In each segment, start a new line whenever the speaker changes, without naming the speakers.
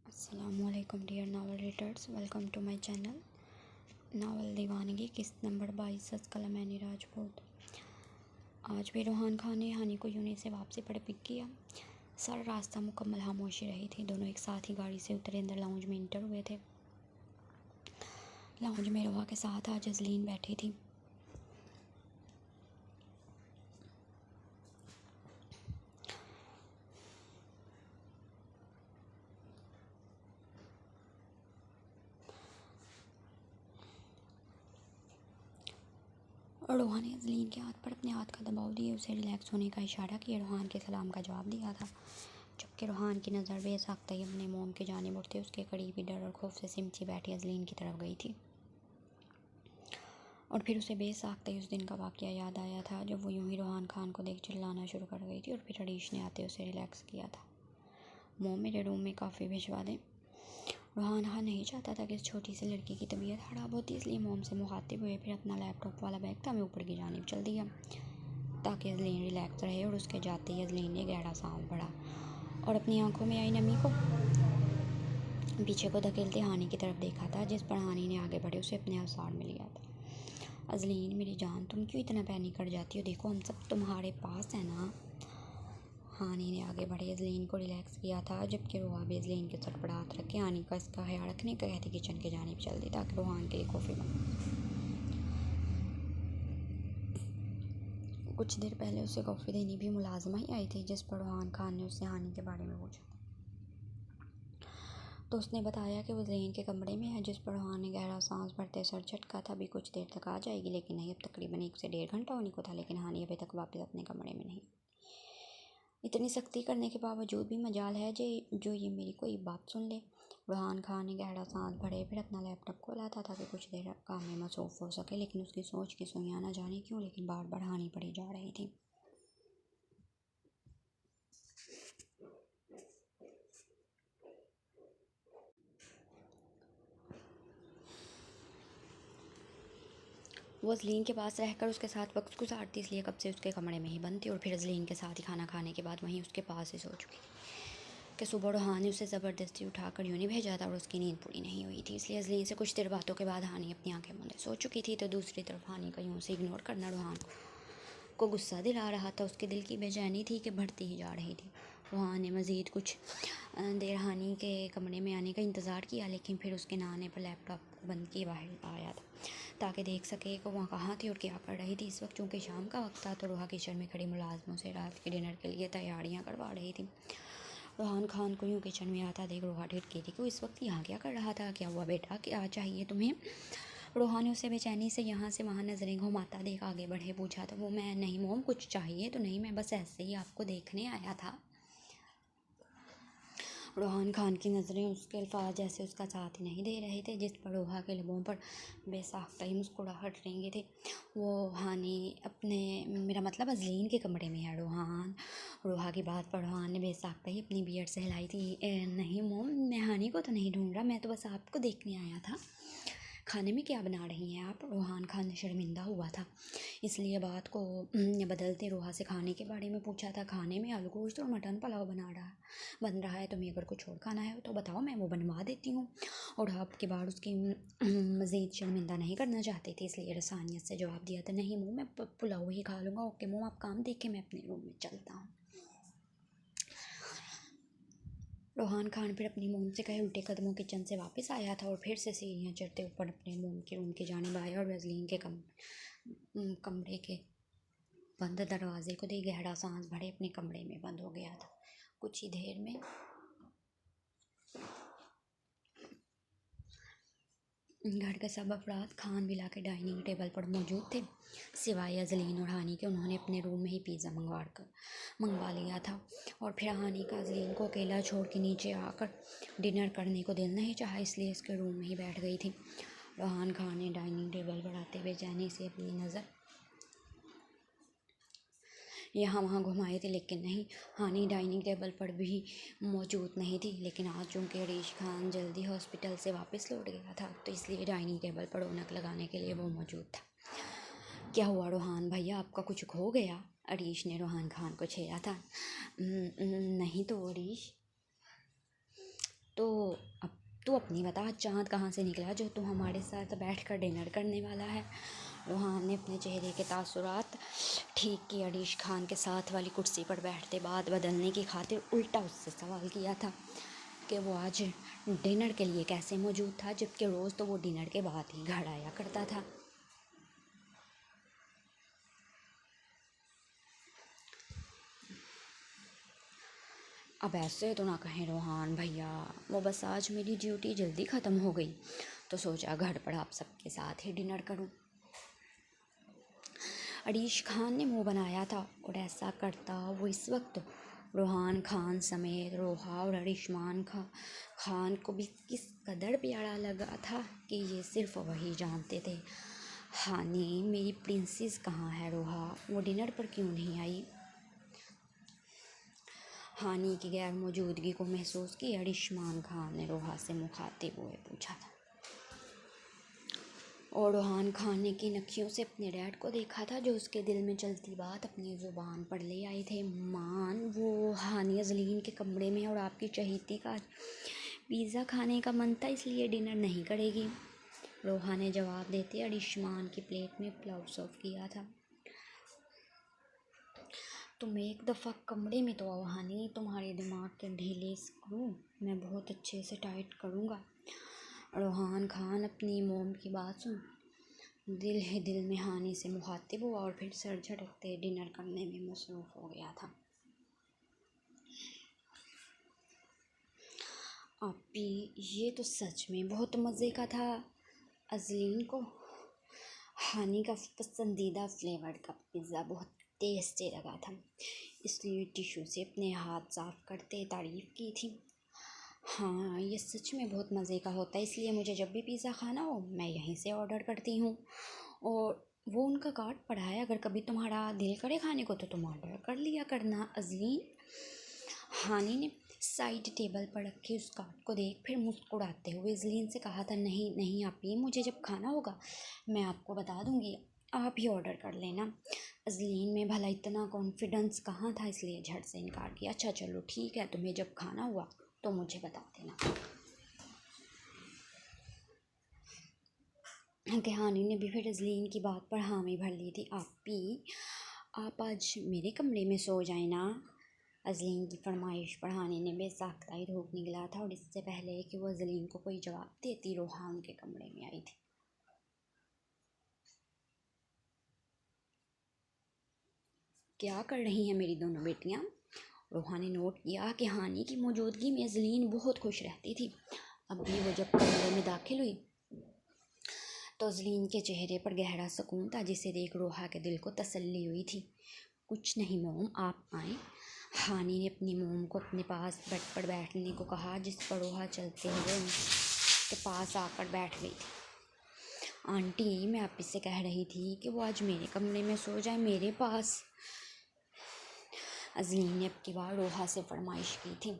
अस्सलामुअलैकुम dear novel readers, welcome to my channel. Novel दीवानगी किस्त नंबर 22 कलमैनी राजपूत। आज भी रूहान खान ने हानी को यूनी से वापसी पर पिक किया। सारा रास्ता मुकम्मल खामोशी रही थी। दोनों एक साथ ही गाड़ी से उतरे, अंदर लाउंज में इंटर हुए थे। लाउंज में रोहा के साथ आज अजलीन बैठी थी। रोहा ने अजलीन के हाथ पर अपने हाथ का दबाव दिए उसे रिलैक्स होने का इशारा किया। रोहान के सलाम का जवाब दिया था, जबकि रोहान की नज़र बेसाख्ता ही अपने मोम के जानिब उठते उसके करीब ही डर और खौफ से सिमटी बैठी अजलीन की तरफ गई थी। और फिर उसे बेसाख्ता ही उस दिन का वाक़या याद आया था जब वो यूं ही रोहान खान को देख चिल्लाना शुरू कर गई थी। और फिर अरीश ने आते उसे रिलैक्स किया था। मोम, मेरे रूम में काफ़ी भिजवा दें। रोहान खान नहीं चाहता था कि इस छोटी सी लड़की की तबीयत ख़राब होती, इसलिए मोम से मुखातिब हुए। फिर अपना लैपटॉप वाला बैग था मैं ऊपर की जानिब चल दिया ताकि अजलीन रिलैक्स रहे। और उसके जाते ही अजलीन ने गहरा सांस भरा और अपनी आंखों में आई नमी को पीछे को धकेलते हानि की तरफ देखा था, जिस पर हानि ने आगे बढ़े उसे अपने आसार में लिया था। अजलीन मेरी जान, तुम क्यों इतना पैनिक कर जाती हो? देखो हम सब तुम्हारे पास है ना। हानि ने आगे बढ़े अजलीन को रिलैक्स किया था, जबकि रोहा भी अजलीन के सर पर हाथ रखे हानि का इसका ख्याल रखने का कहती किचन के जानिब चल दी ताकि रोहान के लिए कॉफ़ी बना। कुछ देर पहले उसे कॉफ़ी देनी भी मुलाजमा ही आई थी, जिस पर रोहान खान ने उससे हानि के बारे में पूछा तो उसने बताया कि वो अजलीन के कमरे में है, जिस पर रोहान ने गहरा सांस भरते सर झटका था। अभी कुछ देर तक आ जाएगी, लेकिन नहीं। अब तकरीबन 1 से 1.5 घंटा होने को था, लेकिन हानि अभी तक वापस अपने कमरे में नहीं। इतनी सख्ती करने के बावजूद भी मजाल है जो ये मेरी कोई बात सुन ले। रोहान खान ने गहरा सांस भरे, फिर अपना लैपटॉप खोला था ताकि कुछ देर काम में मसरूफ़ हो सके, लेकिन उसकी सोच की सुइयां न जाने क्यों लेकिन बार बार हानि पड़ी जा रही थी। वो अजलीन के पास रहकर उसके साथ वक्त गुजारती, इसलिए कब से उसके कमरे में ही बंद थी और फिर अजलीन के साथ ही खाना खाने के बाद वहीं उसके पास ही सो चुकी थी कि सुबह रोहान ने उसे ज़बरदस्ती उठाकर यूँ नहीं भेजा था और उसकी नींद पूरी नहीं हुई थी। इसलिए अजलीन से कुछ देर बातों के बाद हानि अपनी आंखें मूंदे सो चुकी थी। तो दूसरी तरफ हानि का यूँ से इग्नोर करना रोहान को गुस्सा दिला रहा था। उसके दिल की बेचैनी थी कि बढ़ती ही जा रही थी। रोहान ने मज़ीद कुछ देर हानि के कमरे में आने का इंतज़ार किया, लेकिन फिर उसके ना आने पर लैपटॉप बंद किए बाहर आया था ताकि देख सके कि वहाँ कहाँ थी और क्या कर रही थी। इस वक्त चूँकि शाम का वक्त था तो रोहा किचन में खड़ी मुलाजमों से रात के डिनर के लिए तैयारियाँ करवा रही थी। रोहान खान को यूँ किचन में आता देख रोहा ढिठकी थी कि वो इस वक्त यहाँ क्या कर रहा था। क्या हुआ बेटा, क्या चाहिए तुम्हें? रोहा ने उसे बेचैनी से यहाँ से वहाँ नज़रें घुमाता देख आगे बढ़े पूछा तो वो मैं नहीं मोम, कुछ चाहिए तो नहीं, मैं बस ऐसे ही आपको देखने आया था। रोहान खान की नज़रें उसके अल्फाज जैसे उसका साथ ही नहीं दे रहे थे, जिस पर रोहा के लबों पर बेसाख्ता ही मुस्कुराहट रेंगी थी। वो हानि अपने मेरा मतलब अजलीन के कमरे में है रोहान। रोहा की बात पर रोहान ने बेसाख्ता ही अपनी बियर्ड से हिलाई थी। नहीं मोम, मैं हानि को तो नहीं ढूंढ रहा, मैं तो बस आपको देखने आया था। खाने में क्या बना रही हैं आप? रोहान खान ने शर्मिंदा हुआ था, इसलिए बात को बदलते रोहा से खाने के बारे में पूछा था। खाने में आलू गोश्त और मटन पुलाव बन रहा है। तुम्हें अगर कुछ और खाना है तो बताओ, मैं वो बनवा देती हूँ। और आपके बाद उसकी मज़ीद शर्मिंदा नहीं करना चाहते थे, इसलिए रसानियत से जवाब दिया था नहीं मुँह, मैं पुलाव ही खा लूँगा। ओके मुँह, आप काम देख के मैं अपने रूम में चलता हूँ। रोहान खान फिर अपनी मोम से कहे उल्टे कदमों किचन से वापस आया था और फिर से सीढ़ियाँ चढ़ते ऊपर अपने मोम के रूम की जानिब आया और अजलीन के कमरे के बंद दरवाजे को दे गहरा सांस भरे अपने कमरे में बंद हो गया था। कुछ ही देर में घर के सब अफराद खान मिला के डाइनिंग टेबल पर मौजूद थे, सिवाय अजलीन और हानि के। उन्होंने अपने रूम में ही पिज़्ज़ा मंगवा लिया था और फिर हानि का अजलीन को अकेला छोड़ के नीचे आकर डिनर करने को दिल नहीं चाहा, इसलिए इसके रूम में ही बैठ गई थी। रोहान खान ने डाइनिंग टेबल पर आते हुए जाने से अपनी नज़र यहाँ वहाँ घुमाई थी, लेकिन नहीं, हानि डाइनिंग टेबल पर भी मौजूद नहीं थी। लेकिन आज चूँकि अरीश खान जल्दी हॉस्पिटल से वापस लौट गया था तो इसलिए डाइनिंग टेबल पर रौनक लगाने के लिए वो मौजूद था। क्या हुआ रोहान भैया, आपका कुछ खो गया? अरीश ने रोहान खान को छेड़ा था। नहीं तो अरीश, तो अब तू अपनी बता, चाँद कहाँ से निकला जो तू हमारे साथ बैठकर डिनर करने वाला है। रोहान ने अपने चेहरे के तासुरात ठीक की। अरीश खान के साथ वाली कुर्सी पर बैठते बात बदलने की खातिर उल्टा उससे सवाल किया था कि वो आज डिनर के लिए कैसे मौजूद था, जबकि रोज़ तो वो डिनर के बाद ही घर आया करता था। अब ऐसे तो ना कहें रोहान भैया, वो बस आज मेरी ड्यूटी जल्दी ख़त्म हो गई तो सोचा घर पर आप सबके साथ ही डिनर करूं। अरीश खान ने मुंह बनाया था और ऐसा करता वो इस वक्त रोहान खान समेत रोहा और अरिशमान खान को भी किस कदर प्यारा लगा था कि ये सिर्फ वही जानते थे। हानी मेरी प्रिंसेस कहाँ है रोहा, वो डिनर पर क्यों नहीं आई? हानी की गैर मौजूदगी को महसूस की अरिशमान खान ने रोहा से मुखातिब हुए पूछा था। और रोहान खान ने की नखियों से अपने डैड को देखा था जो उसके दिल में चलती बात अपनी ज़ुबान पर ले आए थे। मान वो हानिया जलीन के कमरे में और आपकी चहेती का पिज़्ज़ा खाने का मन था इसलिए डिनर नहीं करेगी। रोहा ने जवाब देते अरिशमान की प्लेट में पुलाव सर्व किया था। तुम एक दफ़ा कमरे में तो आओ हानी, तुम्हारे दिमाग के ढीले स्क्रू मैं बहुत अच्छे से टाइट करूँगा। रोहान खान अपनी मोम की बात सुन दिल ही दिल में हानि से मुखातिब हुआ और फिर सर झटकते डिनर करने में मसरूफ़ हो गया था। आपी ये तो सच में बहुत मज़े का था। अजलीन को हानि का पसंदीदा फ्लेवर का पिज़्ज़ा बहुत टेस्टी लगा था, इसलिए टिश्यू से अपने हाथ साफ़ करते तारीफ़ की थी। हाँ ये सच में बहुत मज़े का होता है, इसलिए मुझे जब भी पिज़्ज़ा खाना हो मैं यहीं से ऑर्डर करती हूँ। और वो उनका कार्ड पड़ा है, अगर कभी तुम्हारा दिल करे खाने को तो तुम ऑर्डर कर लिया करना। अजलीन हानि ने साइड टेबल पर रखे उस कार्ड को देख फिर मुस्कुराते हुए अजलीन से कहा था, नहीं नहीं आप ही, मुझे जब खाना होगा मैं आपको बता दूँगी, आप ही ऑर्डर कर लेना। अजलीन में भला इतना कॉन्फिडेंस कहाँ था, इसलिए झट से इनकार किया। अच्छा चलो ठीक है, तुम्हें जब खाना हुआ तो मुझे बता देना। कि हानि ने भी फिर अजलीन की बात पर हामी भर ली थी। आप आज मेरे कमरे में सो जाए ना। अजलीन की फरमाइश पर हानि ने बेसाख्ता ही धूप निकला था और इससे पहले कि वो अजलीन को कोई जवाब देती रोहान के कमरे में आई थी। क्या कर रही हैं मेरी दोनों बेटियां? रोहा ने नोट किया कि हानि की मौजूदगी में अजलीन बहुत खुश रहती थी। अब भी वो जब कमरे में दाखिल हुई तो अजलीन के चेहरे पर गहरा सुकून था, जिसे देख रोहा के दिल को तसल्ली हुई थी। कुछ नहीं मोम, आप आएँ। हानि ने अपनी मोम को अपने पास बेड पर बैठने को कहा, जिस पर रोहा चलते हुए उनके पास आकर बैठ गई थी। आंटी मैं आप इससे कह रही थी कि वो आज मेरे कमरे में सो जाए, मेरे पास। अजलीन ने अब की बार रोहा से फरमाइश की थी।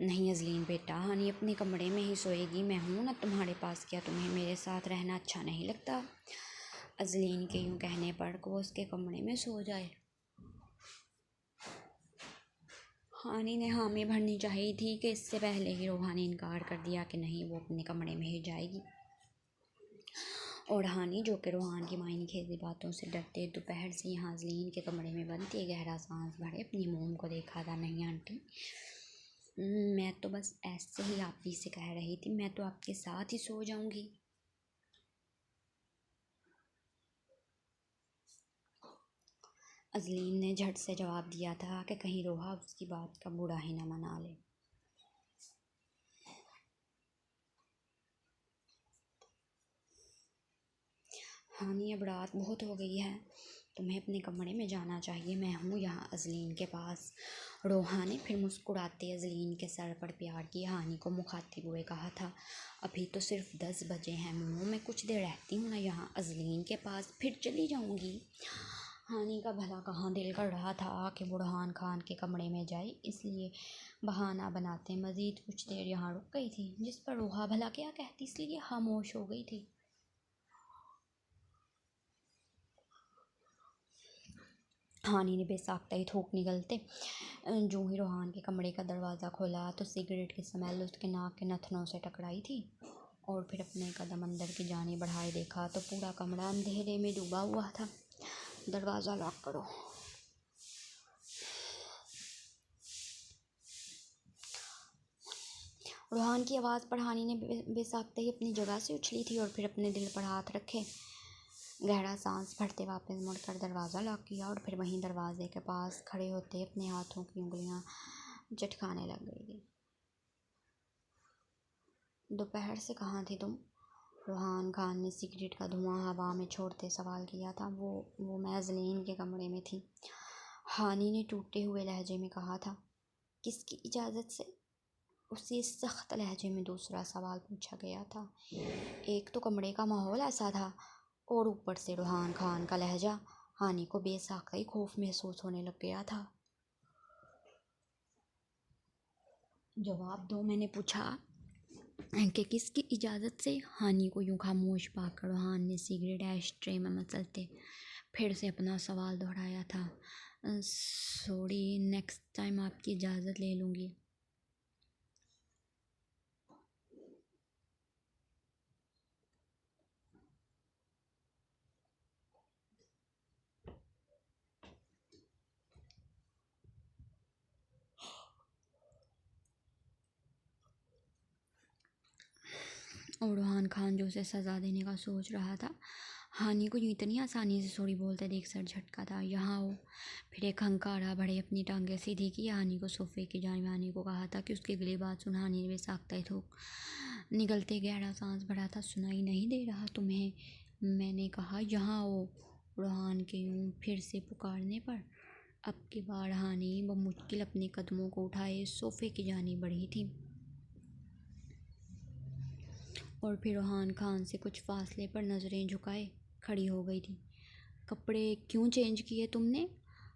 नहीं अजलीन बेटा, हानि अपने कमरे में ही सोएगी, मैं हूँ ना तुम्हारे पास, क्या तुम्हें मेरे साथ रहना अच्छा नहीं लगता? अजलीन के यूँ कहने पर वो उसके कमरे में सो जाए। हानि ने हामी भरनी चाहिए थी कि इससे पहले ही रोहा ने इनकार कर दिया कि नहीं वो अपने कमरे में ही जाएगी। और हानि जो कि रोहान की मायने खेजी बातों से डरते दोपहर से यहाँ अजलीन के कमरे में बनती गहरा सांस भरे अपनी मोम को देखा था। नहीं आंटी, मैं तो बस ऐसे ही आप ही से कह रही थी, मैं तो आपके साथ ही सो जाऊंगी। अजलीन ने झट से जवाब दिया था कि कहीं रोहा उसकी बात का बुरा ही न मना ले। हानि अब रात बहुत हो गई है, तुम्हें अपने कमरे में जाना चाहिए, मैं हूँ यहाँ अजलीन के पास। रोहा ने फिर मुस्कुराते अजलीन के सर पर प्यार की हानि को मुखातिब हुए कहा था। अभी तो सिर्फ 10 बजे हैं मोमो, मैं कुछ देर रहती हूँ ना यहाँ अजलीन के पास, फिर चली जाऊँगी। हानि का भला कहाँ दिल कर रहा था कि बुरहान खान के कमरे में जाए, इसलिए बहाना बनाते मज़ीद कुछ देर यहाँ रुक गई थी, जिस पर रोहा भला क्या कहती, इसलिए खामोश हो गई थी। हानि ने बेसाख्ता ही थूक निकलते जो ही रोहान के कमरे का दरवाज़ा खोला तो सिगरेट की स्मेल उसके नाक के नथनों से टकराई थी। और फिर अपने कदम अंदर की जाने बढ़ाए देखा तो पूरा कमरा अंधेरे में डूबा हुआ था। दरवाज़ा लॉक करो। रोहान की आवाज़ पर हानि ने बेसाख्ता ही अपनी जगह से उछली थी और फिर अपने दिल पर हाथ रखे गहरा सांस भरते वापस मुड़कर दरवाज़ा लॉक किया और फिर वहीं दरवाजे के पास खड़े होते अपने हाथों की उंगलियां चटकाने लग गई थी। दोपहर से कहाँ थी तुम? रोहान खान ने सिगरेट का धुआं हवा में छोड़ते सवाल किया था। वो मैं ज़लीन के कमरे में थी, हानि ने टूटे हुए लहजे में कहा था। किसकी इजाज़त से? उसी सख्त लहजे में दूसरा सवाल पूछा गया था। एक तो कमरे का माहौल ऐसा था और ऊपर से रोहान खान का लहजा। हानि को बेसाख्ता ही खौफ महसूस होने लग गया था। जवाब दो, मैंने पूछा कि किसकी इजाज़त से? हानि को यूं खामोश पाकर रोहान ने सिगरेट एश ट्रे में मसलते फिर से अपना सवाल दोहराया था। सॉरी, नेक्स्ट टाइम आपकी इजाज़त ले लूँगी। और रोहान खान जो उसे सज़ा देने का सोच रहा था, हानि को यूँ इतनी आसानी से सॉरी बोलते देख सर झटका था। यहाँ हो। फिर एक हंकारा भरे अपनी टांगें सीधी की हानि को सोफे की जानिब आने को कहा था कि उसकी अगली बात सुन हानि ने बेसाख्ता ही थूक निकलते गहरा सांस भरा था। सुनाई नहीं दे रहा तुम्हें? मैंने कहा यहाँ हो। रोहान के यूँ फिर से पुकारने पर अब की बार हानि बमुश्किल अपने कदमों को उठाए सोफे की जानिब बढ़ी थी और फिर रोहान खान से कुछ फासले पर नज़रें झुकाए खड़ी हो गई थी। कपड़े क्यों चेंज किए तुमने?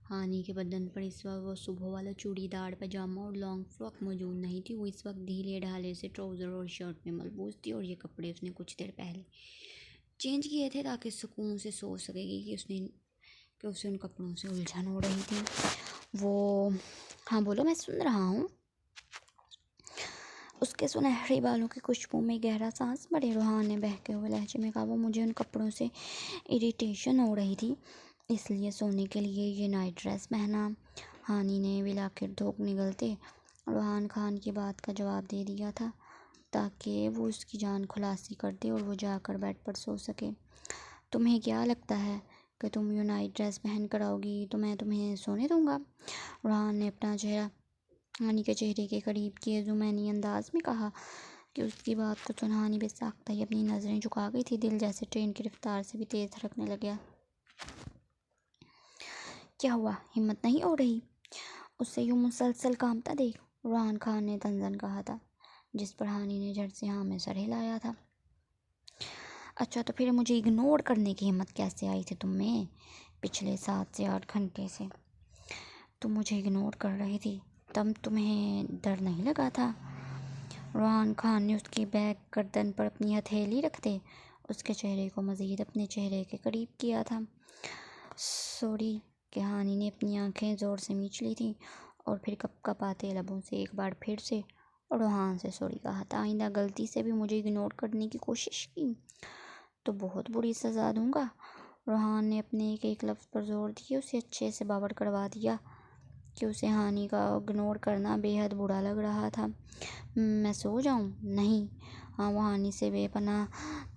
हानि के बदन पर इस वक्त वो सुबह वाला चूड़ीदार पजामा और लॉन्ग फ्रॉक मौजूद नहीं थी। वो इस वक्त ढीले ढाले से ट्राउज़र और शर्ट में मलबूस थी और ये कपड़े उसने कुछ देर पहले चेंज किए थे ताकि सुकून से सोच सकेगी कि उसे उन कपड़ों से उलझन हो रही थी। वो हाँ बोलो, मैं सुन रहा हूँ। उसके सुनहरे बालों की खुशबू में गहरा सांस भरे रोहान ने बहके हुए लहजे में कहा। वो मुझे उन कपड़ों से इरिटेशन हो रही थी, इसलिए सोने के लिए ये नाइट ड्रेस पहना। हानि ने बिलाखिर धोख निगलते रोहान खान की बात का जवाब दे दिया था ताकि वो उसकी जान खुलासी कर दे और वो जाकर बेड पर सो सके। तुम्हें क्या लगता है कि तुम ये नाइट ड्रेस पहन कर आओगी तो मैं तुम्हें सोने दूंगा? रोहान ने अपना चेहरा हानि के चेहरे के करीब किए जुमैनी अंदाज में कहा कि उसकी बात को सुन हानि बेसाख्ता ही अपनी नज़रें झुका गई थी। दिल जैसे ट्रेन की रफ्तार से भी तेज़ धड़कने लगा। क्या हुआ, हिम्मत नहीं हो रही? उससे यूँ मुसलसल कांपता देख रोहान खान ने तंजन कहा था, जिस पर हानि ने झट से हाँ में सर हिलाया था। अच्छा, तो फिर मुझे इग्नोर करने की हिम्मत कैसे आई थी तुम में? पिछले 7 से 8 घंटे से तुम मुझे इग्नोर कर रही थी, तब तुम्हें डर नहीं लगा था? रोहान खान ने उसकी बैक गर्दन पर अपनी हथेली रखते उसके चेहरे को मज़ीद अपने चेहरे के करीब किया था। सॉरी, कि हानि ने अपनी आंखें ज़ोर से मींच ली थी और फिर कपकपाते लबों से एक बार फिर से रोहान से सॉरी कहा था। आइंदा गलती से भी मुझे इग्नोर करने की कोशिश की तो बहुत बुरी सज़ा दूंगा। रोहान ने अपने एक एक लफ्ज़ पर जोर दिए उसे अच्छे से बावर करवा दिया कि उसे हानि का इग्नोर करना बेहद बुरा लग रहा था। मैं सो जाऊं? नहीं। हाँ, वो हानि से बेपनाह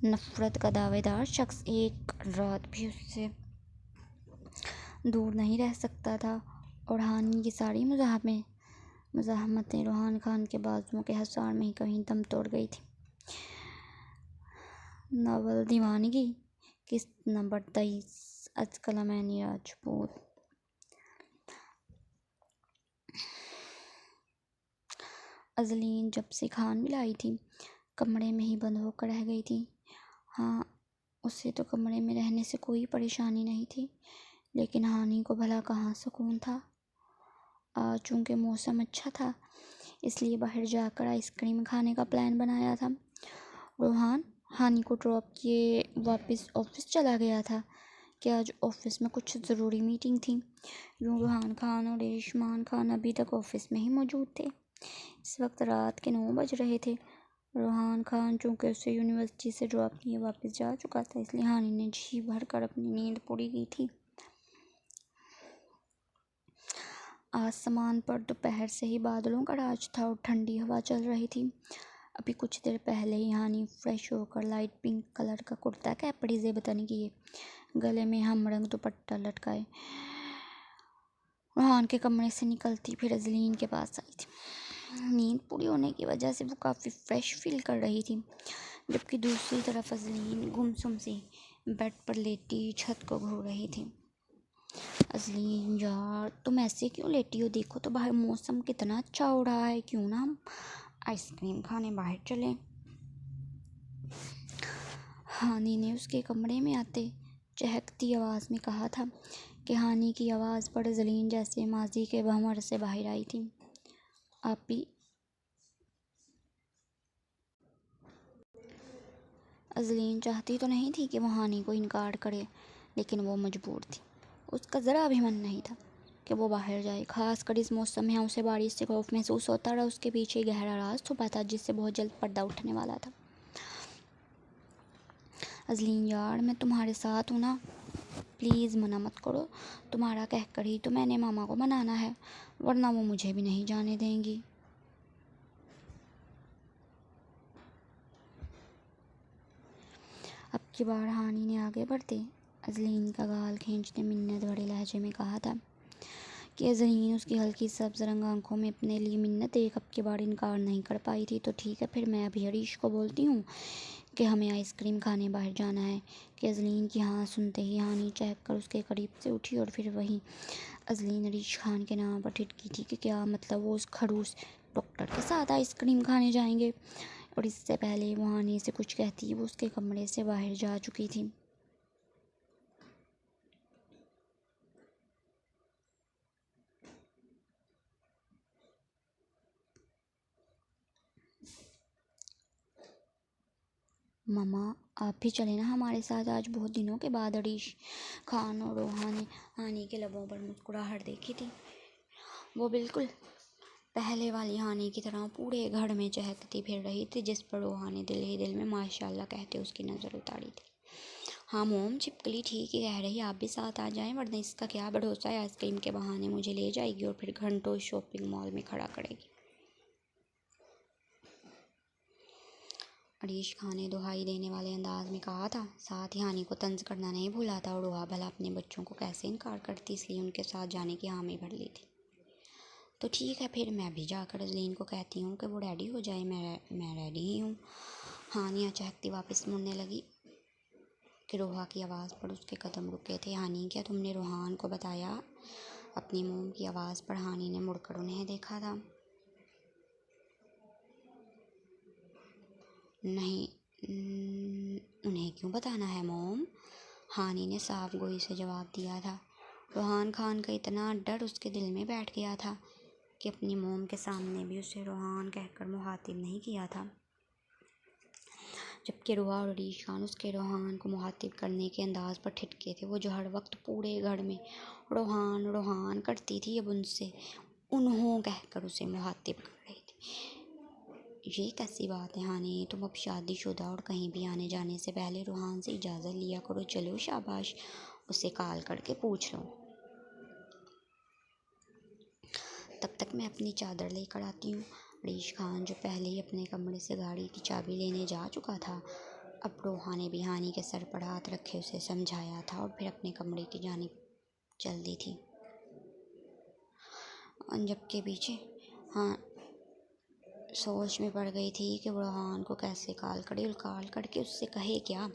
नफ़रत का दावेदार शख्स एक रात भी उससे दूर नहीं रह सकता था। और हानि की सारी मुज़ाहमतें रोहान खान के बाजुओं के हसार में ही कहीं दम तोड़ गई थी। नावल दीवानगी किस्त नंबर 23 आज कलमैनी राजपूत। अजलीन जब से खान मिलाई थी कमरे में ही बंद होकर रह गई थी। हाँ, उसे तो कमरे में रहने से कोई परेशानी नहीं थी, लेकिन हानि को भला कहाँ सुकून था। आज चूँकि मौसम अच्छा था इसलिए बाहर जाकर आइसक्रीम खाने का प्लान बनाया था। रोहान हानि को ड्रॉप किए वापस ऑफिस चला गया था। कि आज ऑफिस में कुछ ज़रूरी मीटिंग थी। यूँ रूहान खान और रेशमान खान अभी तक ऑफिस में ही मौजूद थे। इस वक्त रात के 9 बज रहे थे। रूहान खान चूँकि उसे यूनिवर्सिटी से ड्रॉप किए वापस जा चुका था, इसलिए हानि ने जी भर कर अपनी नींद पूरी की थी। आसमान पर दोपहर से ही बादलों का राज था और ठंडी हवा चल रही थी। अभी कुछ देर पहले ही हानि फ्रेश होकर लाइट पिंक कलर का कुर्ता कैपड़ी ज़ेबतन किए, गले में हमरंग दुपट्टा लटकाए रूहान के कमरे से निकलती फिर अजलीन के पास आई थी। नींद पूरी होने की वजह से वो काफ़ी फ्रेश फील कर रही थी, जबकि दूसरी तरफ अजलीन गुमसुम सी बेड पर लेटी छत को घूर रही थी। अजलीन यार, तुम ऐसे क्यों लेटी हो? देखो तो बाहर मौसम कितना अच्छा हो रहा है, क्यों ना हम आइसक्रीम खाने बाहर चलें? हानि ने उसके कमरे में आते चहकती आवाज़ में कहा था कि हानि की आवाज़ पर अजलीन जैसे माजी के भंवर से बाहर आई थी। आपी अजलीन चाहती तो नहीं थी कि वो हानि को इनकार करे, लेकिन वो मजबूर थी। उसका ज़रा भी मन नहीं था कि वो बाहर जाए, खासकर इस मौसम में। उसे बारिश से खौफ महसूस होता रहा। उसके पीछे गहरा राज छुपा था जिससे बहुत जल्द पर्दा उठने वाला था। अजलीन यार, मैं तुम्हारे साथ हूँ ना, प्लीज़ मना मत करो। तुम्हारा कहकर ही तो मैंने मामा को मनाना है, वरना वो मुझे भी नहीं जाने देंगी। अब की बार हानि ने आगे बढ़ते अजलीन का गाल खींचते मिन्नत भरे लहजे में कहा था कि अजलीन उसकी हल्की सब्ज़ रंग आंखों में अपने लिए मिन्नत एक अब की बार इनकार नहीं कर पाई थी। तो ठीक है, फिर मैं अभी हरीश को बोलती हूँ कि हमें आइसक्रीम खाने बाहर जाना है। कि अजलीन की हाँ सुनते ही हानि चहक कर उसके करीब से उठी और फिर वहीं अजलीन हरीश खान के नाम पर टिटकी थी कि क्या मतलब वो उस खड़ूस डॉक्टर के साथ आइसक्रीम खाने जाएंगे। और इससे पहले वो हानि से कुछ कहती वो उसके कमरे से बाहर जा चुकी थी। मम्मा, आप भी चले ना हमारे साथ, आज बहुत दिनों के बाद हरीश खान और रोहा ने हानि के लबों पर मुस्कुराहट देखी थी। वो बिल्कुल पहले वाली हानि की तरह पूरे घर में चहकती फिर रही थी, जिस पर रोहा ने दिल ही दिल में माशाल्लाह कहते उसकी नज़र उतारी थी। हाँ मोम, छिपकली ठीक ही कह रही, आप भी साथ आ जाएं, वरना इसका क्या भरोसा है, आइसक्रीम के बहाने मुझे ले जाएगी और फिर घंटों शॉपिंग मॉल में खड़ा करेगी। हरीश खान ने दुहाई देने वाले अंदाज में कहा था, साथ ही हानि को तंज करना नहीं भूला था। और रोहा भला अपने बच्चों को कैसे इनकार करती, इसलिए उनके साथ जाने की हामी भर ली थी। तो ठीक है, फिर मैं भी जाकर अजलीन को कहती हूँ कि वो रेडी हो जाए, मैं रेडी ही हूँ। हानिया चहकती वापस मुड़ने लगी कि रोहा की आवाज़ पर उसके कदम रुके थे। हानि, क्या तुमने रोहान को बताया? अपनी मोम की आवाज़ पर हानि ने मुड़कर उन्हें देखा था। नहीं, उन्हें क्यों बताना है मोम? हानि ने साफ गोई से जवाब दिया था। रोहान खान का इतना डर उसके दिल में बैठ गया था कि अपनी मोम के सामने भी उसे रोहान कहकर मुहातिब नहीं किया था, जबकि रोहा और हरीश खान उसके रोहान को मुहातिब करने के अंदाज पर ठिठके थे। वो जो हर वक्त पूरे घर में रोहान रोहान करती थी, अब उनसे उन्हों कहकर उसे मुहातिब कर रही थी। ये कैसी बात है हानि, तुम अब शादीशुदा और कहीं भी आने जाने से पहले रोहान से इजाज़त लिया करो। चलो शाबाश, उसे कॉल करके पूछ लो। तब तक मैं अपनी चादर लेकर आती हूँ। हरीश खान, जो पहले ही अपने कमरे से गाड़ी की चाबी लेने जा चुका था, अब रोहा ने भी हानि के सर पर हाथ रखे उसे समझाया था और फिर अपने कमरे की जानिब चल दी थी। जबकि पीछे हाँ सोच में पड़ गई थी कि वो रोहान को कैसे कॉल करे और कॉल करके उससे कहे क्या।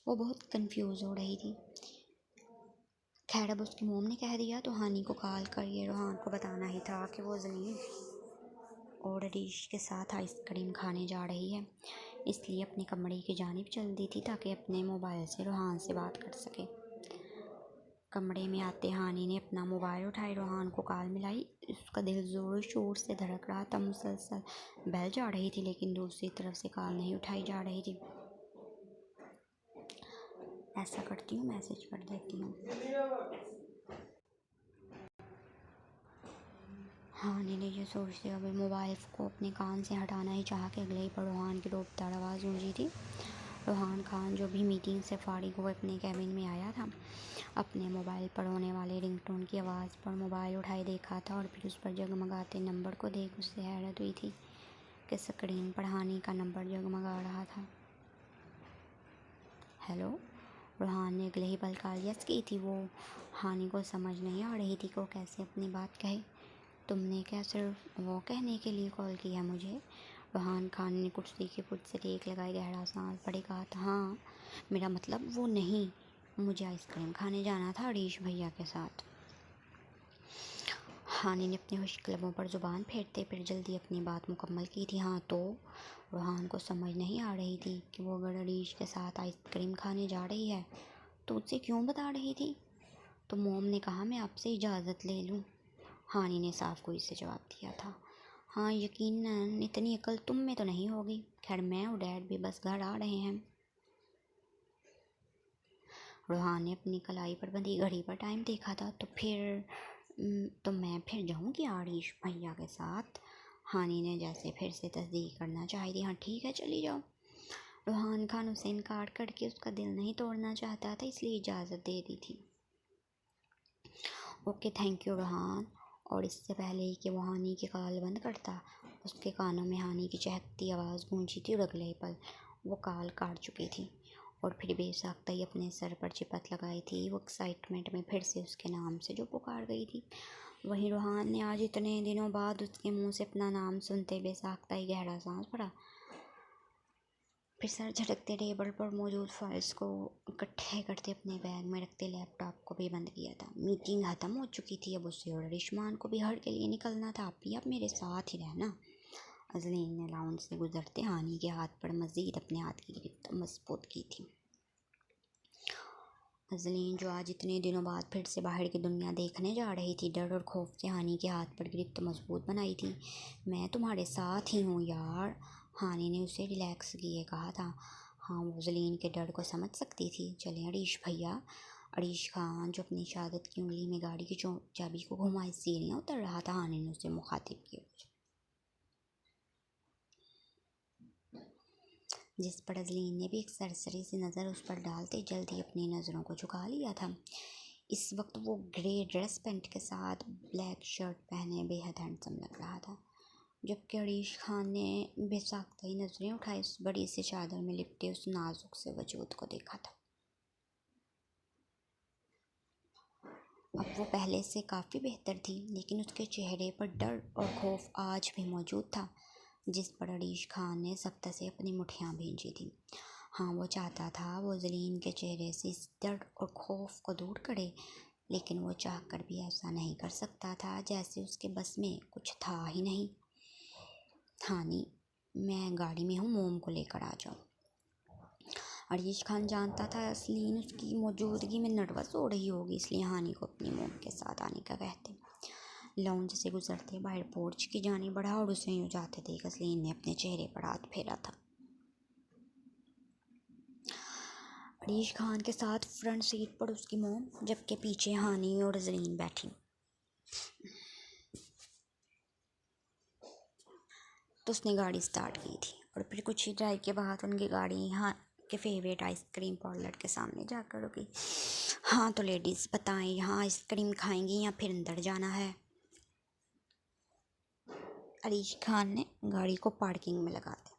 वो बहुत कंफ्यूज हो रही थी। खैर, अब उसकी मोम ने कह दिया तो हानि को कॉल करके रोहान को बताना ही था कि वो जलील और हरीश के साथ आइसक्रीम खाने जा रही है, इसलिए अपने कमरे की जानिब चल दी थी ताकि अपने मोबाइल से रोहान से बात कर सके। कमरे में आते हानि ने अपना मोबाइल उठाए, रोहान को कॉल मिलाई। उसका दिल ज़ोर शोर से धड़क रहा था, मुसलसल बेल जा रही थी, लेकिन दूसरी तरफ से कॉल नहीं उठाई जा रही थी। ऐसा करती हूँ, मैसेज कर देती हूँ। हानि ने ये सोचते हुए मोबाइल को अपने कान से हटाना ही चाहा कि अगले ही पर रूहान की डूबदार आवाज़ गूंजी थी। रूहान खान जो भी मीटिंग से फारिग हुए अपने कैबिन में आया था, अपने मोबाइल पर होने वाले रिंगटोन की आवाज़ पर मोबाइल उठाए देखा था और फिर उस पर जगमगाते नंबर को देख उससे हैरत हुई थी कि स्क्रीन पर हानि का नंबर जगमगा रहा था। हेलो, रूहान ने अगले ही पल कॉल यस की थी। वो हानि को समझ नहीं आ रही थी कि वो कैसे अपनी बात कहे। तुमने क्या सिर्फ वो कहने के लिए कॉल किया मुझे? रूहान खान ने कुर्सी के फुट से टेक लगाई, गहरा सांस भरे कहा था। हाँ, मेरा मतलब वो नहीं, मुझे आइसक्रीम खाने जाना था अरीश भैया के साथ। हानि ने अपने खुश्क लबों पर जुबान फेरते फिर जल्दी अपनी बात मुकम्मल की थी। हाँ तो? रूहान को समझ नहीं आ रही थी कि वो अगर अरीश के साथ आइसक्रीम खाने जा रही है तो उससे क्यों बता रही थी। तो मोम ने कहा मैं आपसे इजाज़त ले लूँ। हानि ने साफ गोई से जवाब दिया था। हाँ यकीनन, इतनी अकल तुम में तो नहीं होगी। खैर मैं और डैड भी बस घर आ रहे हैं। रूहान ने अपनी कलाई पर बंधी घड़ी पर टाइम देखा था। तो मैं फिर जाऊँगी आरिश भैया के साथ। हानि ने जैसे फिर से तस्दीक करना चाही थी। हाँ ठीक है, चली जाओ। रूहान खान उसे इनकार करके उसका दिल नहीं तोड़ना चाहता था, इसलिए इजाज़त दे दी थी। Okay thank you Roohan. और इससे पहले ही कि वो हानि की कॉल बंद करता, उसके कानों में हानि की चहकती आवाज़ गूंजी थी और अगले पल वो कॉल काट चुकी थी और फिर बेसाख्ता ही अपने सर पर चिपट लगाई थी। वो एक्साइटमेंट में फिर से उसके नाम से जो पुकार गई थी। वहीं रूहान ने आज इतने दिनों बाद उसके मुंह से अपना नाम सुनते बेसाख्ता ही गहरा सांस भरा। फिर सर झटकते टेबल पर मौजूद फाइल्स को इकट्ठे करते अपने बैग में रखते लैपटॉप को भी बंद किया था। मीटिंग ख़त्म हो चुकी थी। अब उसे और रिश्मान को भी हर के लिए निकलना था। आप भी अब मेरे साथ ही रहना। अजलीन ने लाउंज से गुजरते हानि के हाथ पर मज़ीद अपने हाथ की गिरफ्त मजबूत की थी। अजलीन जो आज इतने दिनों बाद फिर से बाहर की दुनिया देखने जा रही थी, डर और खौफ से हानि के हाथ पर गिरफ्त मजबूत बनाई थी। मैं तुम्हारे साथ ही हूँ यार, हानि ने उसे रिलैक्स किए कहा था। हाँ वो अजलीन के डर को समझ सकती थी। चलें अरीश भैया। अरीश खान जो अपनी शहादत की उंगली में गाड़ी की चाबी को घुमाए सीढ़ियाँ उतर रहा था, हानि ने उसे मुखातिब किया, जिस पर अजलीन ने भी एक सरसरी सी नज़र उस पर डालते जल्दी अपनी नज़रों को झुका लिया था। इस वक्त वो ग्रे ड्रेस पैंट के साथ ब्लैक शर्ट पहने बेहद हैंडसम लग रहा था, जबकि अरीश खान ने बेसाख्ता ही नज़रें उठाई उस बड़ी सी चादर में लिपटे उस नाजुक से वजूद को देखा था। अब वो पहले से काफ़ी बेहतर थी, लेकिन उसके चेहरे पर डर और खौफ आज भी मौजूद था, जिस पर अरीश खान ने सख्त से अपनी मुठ्ठियाँ भींची थी। हाँ वो चाहता था वो जलीन के चेहरे से इस डर और खौफ को दूर करे, लेकिन वो चाहकर भी ऐसा नहीं कर सकता था, जैसे उसके बस में कुछ था ही नहीं। हानि, मैं गाड़ी में हूँ, मोम को लेकर आ जाओ। अरीश खान जानता था असलीन उसकी मौजूदगी में नर्वस हो रही होगी, इसलिए हानि को अपनी मोम के साथ आने का कहते। लाउंज से गुजरते बाहर पोर्च की जाने बढ़ा और उसे यूँ जाते देख असलीन ने अपने चेहरे पर हाथ फेरा था। अरीश खान के साथ फ्रंट सीट पर उसकी मोम, जबकि पीछे हानि और अजलीन बैठी। तो उसने गाड़ी स्टार्ट की थी और फिर कुछ ही ड्राइव के बाद उनकी गाड़ी यहाँ के फेवरेट आइसक्रीम पार्लर के सामने जाकर रुकी। हाँ तो लेडीज़ बताएं, यहाँ आइसक्रीम खाएंगी या फिर अंदर जाना है? अरीश खान ने गाड़ी को पार्किंग में लगा दिया,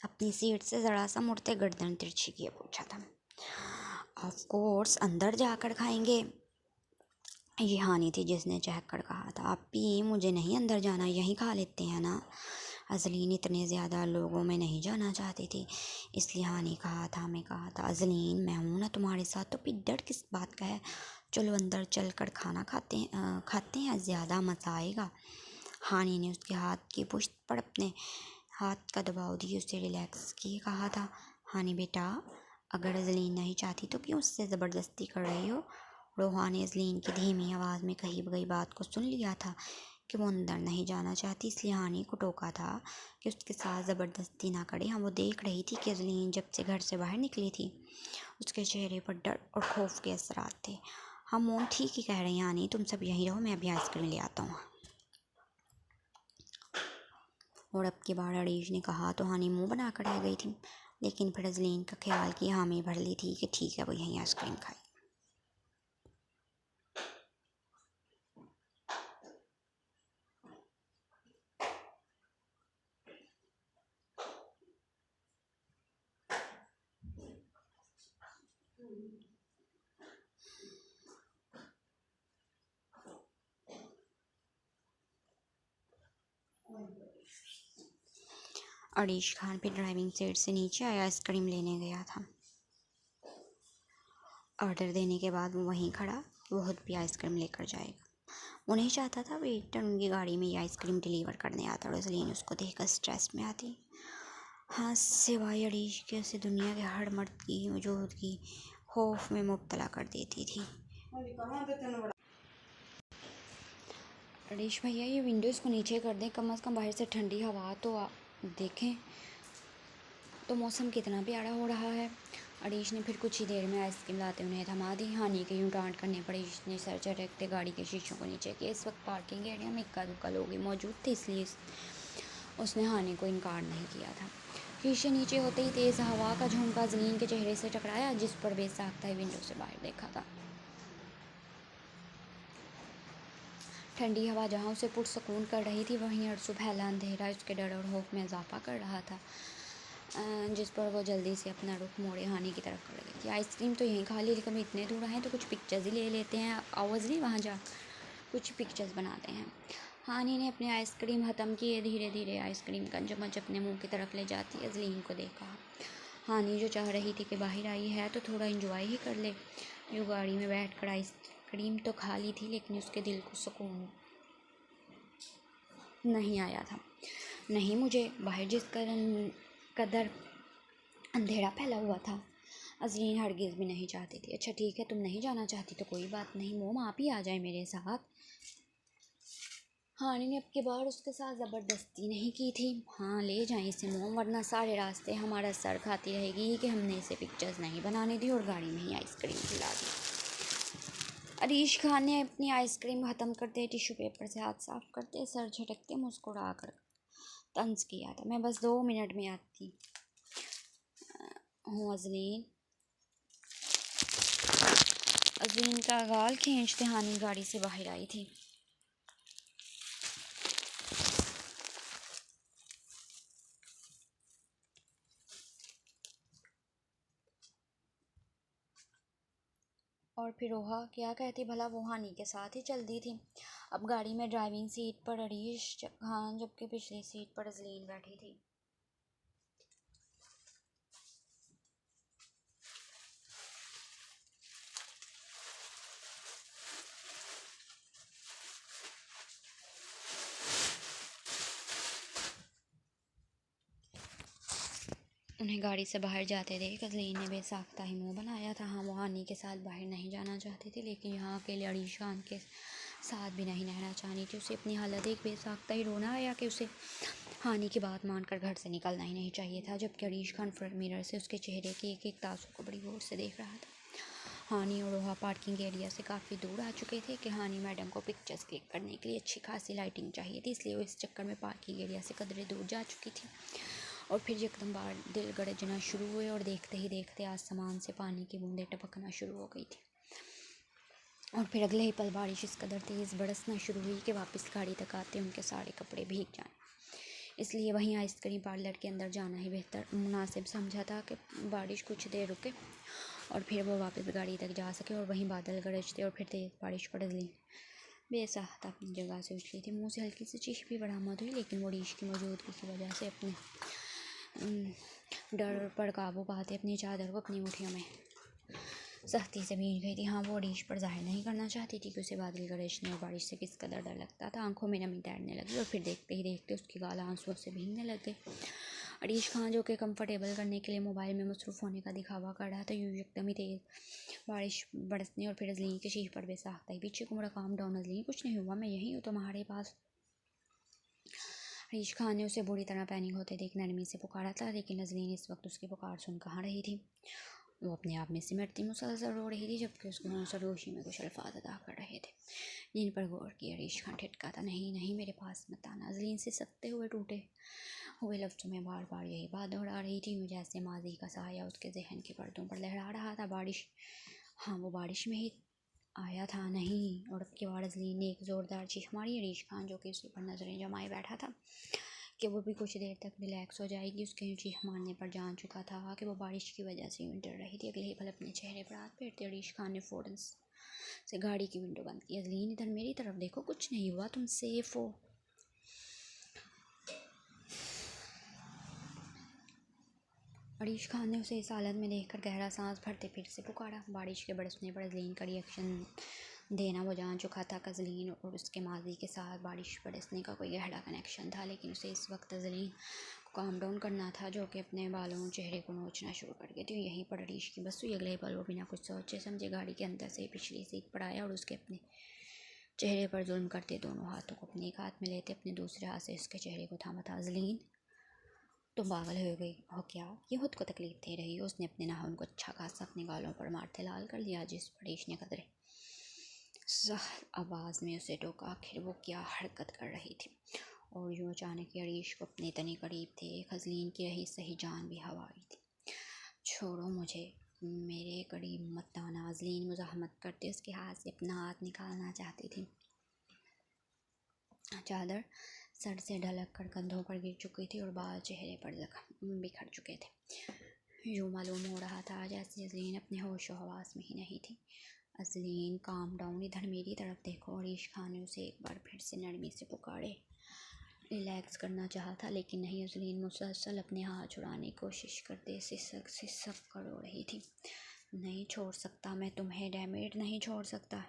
अपनी सीट से ज़रा सा मुड़ते गर्दन तिरछी किए पूछा था। ऑफ कोर्स अंदर जाकर खाएंगे। ये हानि थी जिसने चहक कर कहा था। आप भी, मुझे नहीं अंदर जाना, यहीं खा लेते हैं ना। अजलीन इतने ज़्यादा लोगों में नहीं जाना चाहती थी, इसलिए हानि कहा था अजलीन मैं हूँ ना तुम्हारे साथ, तो फिर डर किस बात का है। चलो अंदर चल कर खाना खाते हैं, ज़्यादा मज़ा आएगा। हानि ने उसके हाथ की पुश्त पर अपने हाथ का दबाव दिए उसे रिलैक्स किए कहा था। हानि बेटा, अगर अजलीन नहीं चाहती तो क्यों उससे ज़बरदस्ती कर रही हो? रोहा ने अजलीन की धीमी आवाज़ में कही गई बात को सुन लिया था, कि वो अंदर नहीं जाना चाहती, इसलिए हानि को टोका था कि उसके साथ ज़बरदस्ती ना करे। हाँ, वो देख रही थी कि अजलीन जब से घर से बाहर निकली थी उसके चेहरे पर डर और खौफ के असरात थे। हाँ मोम ठीक ही कह रही हैं हानि, तुम सब यहीं रहो, मैं अभी आइसक्रीम ले आता हूँ। और अब की बार अड़ीज ने कहा तो हानि मुंह बना कर रह गई थी, लेकिन फिर अजलीन का ख्याल की हामी भर ली थी कि ठीक है वो यहीं आइसक्रीम खाए। अड़ीश खान फिर ड्राइविंग सीट से नीचे आया, आइसक्रीम लेने गया था। ऑर्डर देने के बाद वो वहीं खड़ा, वो खुद भी आइसक्रीम लेकर जाएगा। वो नहीं चाहता था वेटर उनकी गाड़ी में ये आइसक्रीम डिलीवर करने आता और इसलिए उसको देखकर स्ट्रेस में आती। हाँ, सिवाय अड़ीश के उसे दुनिया के हर मर्द की वजूद की खौफ में मुब्तला कर देती थी। अड़ीश भैया ये विंडोज़ को नीचे कर दें, कम से कम बाहर से ठंडी हवा तो देखें तो मौसम कितना प्यारा हो रहा है। अड़ीश ने फिर कुछ ही देर में आइसक्रीम लाते उन्हें थमा दी। हानि के यूँ डांट करने पर अड़ीश ने सर झटकते गाड़ी के शीशों को नीचे किया। इस वक्त पार्किंग एरिया में इक्का दुक्का लोग मौजूद थे, इसलिए उसने हानि को इनकार नहीं किया था। शीशे नीचे होते ही तेज़ हवा का झोंका जलीन के चेहरे से टकराया, जिस पर बेसाख्ता ही विंडो से बाहर देखा था। ठंडी हवा जहाँ उसे पुरसकून कर रही थी, वहीं अरसू फैला अंधेरा उसके डर और खौफ में इजाफा कर रहा था, जिस पर वो जल्दी से अपना रुख मोड़े हानि की तरफ कर गई थी। आइसक्रीम तो यहीं खा ली, लेकिन इतने दूर आए तो कुछ पिक्चर्स ही ले लेते हैं, आवाज़ नहीं वहाँ जा कुछ पिक्चर्स बनाते हैं। हानि ने अपनी आइसक्रीम ख़त्म की, धीरे धीरे आइसक्रीम का चम्मच अपने मुंह की तरफ ले जाती अजलीन को देखा। हानि जो चाह रही थी कि बाहर आई है तो थोड़ा इंजॉय ही कर ले। जो गाड़ी में बैठ कर आइसक्रीम तो खा ली थी, लेकिन उसके दिल को सुकून नहीं आया था। नहीं, मुझे बाहर जिस कदर अंधेरा फैला हुआ था अजलीन हरगिज़ भी नहीं चाहती थी। अच्छा ठीक है, तुम नहीं जाना चाहती तो कोई बात नहीं मोम, आप ही आ जाए मेरे साथ। हानि ने अब की बार उसके साथ ज़बरदस्ती नहीं की थी। हाँ ले जाएं इसे मोम, वरना सारे रास्ते हमारा सर खाती रहेगी कि हमने इसे पिक्चर्स नहीं बनाने दी और गाड़ी में ही आइसक्रीम खिला दी। अरीश खान ने अपनी आइसक्रीम ख़त्म करते, टिश्यू पेपर से हाथ साफ करते, सर झटकते मुस्कुरा कर तंज किया था, मैं बस 2 मिनट में आती हूँ अजलीन। अजलीन का गाल खींचते हानि गाड़ी से बाहर आई थी। और फिर रोहा क्या कहती भला, वो हानि के साथ ही चलती थी। अब गाड़ी में ड्राइविंग सीट पर अरीश खान जबकि पिछली सीट पर अजलीन बैठी थी। उन्हें गाड़ी से बाहर जाते देख अजलीन ने बेसाख्ता ही मुंह बनाया था। हाँ, वो हानि के साथ बाहर नहीं जाना चाहती थी, लेकिन यहाँ अकेले अरीश खान के साथ भी नहीं रहना चाहती थी। उसे अपनी हालत देख बेसाख्ता ही रोना आया कि उसे हानि की बात मानकर घर से निकलना ही नहीं चाहिए था, जबकि अरीश खान फ्रंट मिरर से उसके चेहरे के एक एक तासु को बड़ी गौर से देख रहा था। हानि और रोहा पार्किंग एरिया से काफ़ी दूर आ चुके थे कि हानि मैडम को पिक्चर्स क्लिक करने के लिए अच्छी खासी लाइटिंग चाहिए थी, इसलिए वो इस चक्कर में पार्किंग एरिया से कदरे दूर जा चुकी थी। और फिर एकदम बार दिल गरजना शुरू हुए और देखते ही देखते आसमान से पानी की बूंदें टपकना शुरू हो गई थी। और फिर अगले ही पल बारिश इस कदर तेज़ बरसना शुरू हुई कि वापस गाड़ी तक आते उनके सारे कपड़े भीग जाएं। इसलिए वहीं आइसक्रीम पार्लर के अंदर जाना ही बेहतर मुनासिब समझा था कि बारिश कुछ देर रुके और फिर वो वापस गाड़ी तक जा सके। और वहीं बादल गरजते और फिर तेज़ बारिश पड़ गई। बेसाख्ता अपनी जगह से उछली थी, मुँह से हल्की सी चीख भी बरामद हुई, लेकिन वो अरीश की मौजूदगी की वजह से अपने डर पर काबू पाते अपनी चादर को अपनी मुट्ठियों में सख्ती से भीग गई थी। हाँ, वो अरीश पर जाहिर नहीं करना चाहती थी कि उसे बादल गरजने और बारिश से किस कदर डर लगता था। आंखों में नमी तैरने लगी और फिर देखते ही देखते उसकी गाल आंसुओं से भीगने लग गए। अरीश खान जो कि कंफर्टेबल करने के लिए मोबाइल में मसरूफ़ होने का दिखावा कर रहा था, यूँ एकदम ही तेज़ बारिश बरसने और फिर अजलीन के शीश पर बेसाख्ता ही पीछे को मुड़ा। काम डाउन अजलीन, कुछ नहीं हुआ, मैं यहीं हूँ तुम्हारे पास। अरीश खान ने उसे बुरी तरह पैनिक होते देख नरमी से पुकारा था, लेकिन नजरीन इस वक्त उसकी पुकार सुन कहाँ रही थी। वो अपने आप में सिमटती मुसलसल रो रही थी, जबकि उसके होंठ सरगोशी में कुछ अल्फाज अदा कर रहे थे जिन पर गौर किया अरीश खान ठिठका था। नहीं नहीं, मेरे पास मत आना। नजरीन से सत्ते हुए टूटे हुए लफ्ज़ों में बार बार यही बात दोहरा रही थी, जैसे माजी का साया उसके जहन के पर्दों पर लहरा रहा था। बारिश, हाँ वो बारिश में ही आया था। नहीं। और अब की बार नजरीन ने एक ज़ोरदार चीख मारी। अरीश खान जो कि उसी पर नजरें जमाए बैठा था कि वो भी कुछ देर तक रिलैक्स हो जाएगी, उसके चीख मारने पर जान चुका था कि वो बारिश की वजह से यूं डर रही थी। अगले ही पल अपने चेहरे पर हाथ फेरते अरीश खान ने फ़ौरन से गाड़ी की विंडो बंद की। नजरीन इधर मेरी तरफ देखो, कुछ नहीं हुआ, तुम सेफ हो। अरीश खान ने उसे इस हालत में देखकर गहरा सांस भरते फिर से पुकारा। बारिश के बरसने पर नजरीन का रिएक्शन देना वो जान चुका था। नजरीन और उसके माजी के साथ बारिश बरसने का कोई गहरा कनेक्शन था, लेकिन उसे इस वक्त नजरीन को काम डाउन करना था, जो कि अपने बालों चेहरे को नोचना शुरू कर गई थी। यहीं पर अरीश की बस हुई। अगले पल वो बिना कुछ सोचे समझे गाड़ी के अंदर से पिछली सीट पर आया और उसके अपने चेहरे पर जुल्म करते दोनों हाथों को अपने एक हाथ में लेते अपने दूसरे हाथ से उसके चेहरे को थामा था। नजरीन, तुम पागल हो गई हो क्या? ये खुद को तकलीफ दे रही हो? उसने अपने नाखून को अच्छा खासा अपने गालों पर मारते लाल कर लिया, जिस पर अरीश ने कदरे सख्त आवाज़ में उसे टोका। आखिर वो क्या हरकत कर रही थी? और यूँ अचानक ही अरीश को अपने इतने करीब थे, नजरीन की रही सही जान भी हवाई थी। छोड़ो मुझे, मेरे करीब मत आना। नजरीन मुज़ाहमत करते उसके हाथ से अपना हाथ निकालना चाहती थी। चादर सर से ढलक कर कंधों पर गिर चुकी थी और बाल चेहरे पर जख्म बिखर चुके थे। यूँ मालूम हो रहा था जैसे नजरीन अपने होश व हवास में ही नहीं थी। नजरीन, काम डाउन, इधर मेरी तरफ देखो। अरीश खान ने उसे एक बार फिर से नरमी से पुकारे। रिलैक्स करना चाहा था, लेकिन नहीं। नजरीन मुसलसल अपने हाथ छुड़ाने की कोशिश करते सिसक कर रो रही थी। नहीं छोड़ सकता मैं तुम्हें, डैमेट, नहीं छोड़ सकता।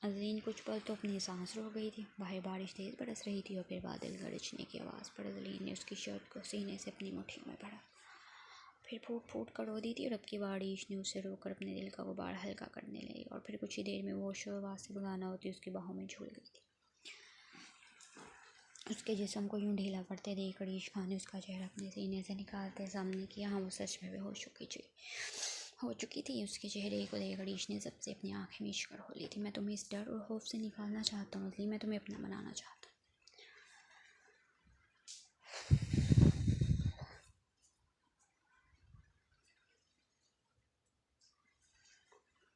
नजरीन कुछ पल तो अपनी सांस रोक गई थी। बाहर बारिश तेज़ बरस रही थी और फिर बादल गरजने की आवाज़ पर नजरीन ने उसकी शर्ट को सीने से अपनी मुट्ठियों में भरा, फिर फूट फूट कर रो दी थी। और अब की बारिश ने उसे रोककर अपने दिल का गुबार हल्का करने लगी और फिर कुछ ही देर में वो शोरवास से बुलाना होती उसकी बाहों में झूल गई थी। उसके जिस्म को यूं ढीला पड़ते देख अरीश खान ने उसका चेहरा अपने सीने से निकालकर सामने किया। हाँ, वो सच में बेहोश हो चुकी थी। उसके चेहरे को देख अरीश ने सबसे अपनी आंखें मीच कर खोली थी। मैं तुम्हें इस डर और खौफ से निकालना चाहता हूँ, इसलिए मैं तुम्हें अपना बनाना चाहता हूँ।